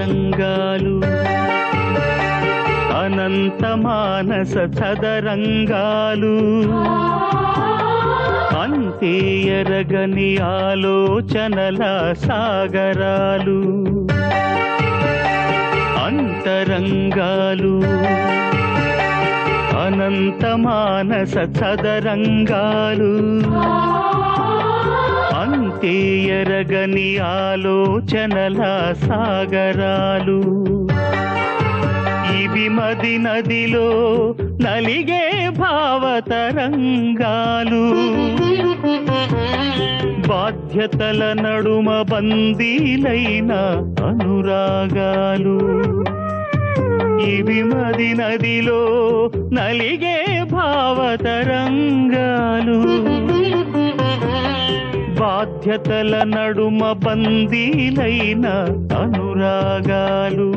అంతరంగాలు అనంత మానస చదరంగాలు అంతే ఎరగని ఆలోచనల సాగరాలు అంతరంగాలు అనంత మానస చదరంగాలు అంతే ఎరగని ఆలోచనల సాగరాలు ఇవి మది నదిలో నలిగే భావతరంగాలు బాధ్యతల నడుమ బందీలైన అనురాగాలు ఇవి మది నదిలో నలిగే భావతరంగాలు బాధ్యతల నడుమ బందీలైన అనురాగాలు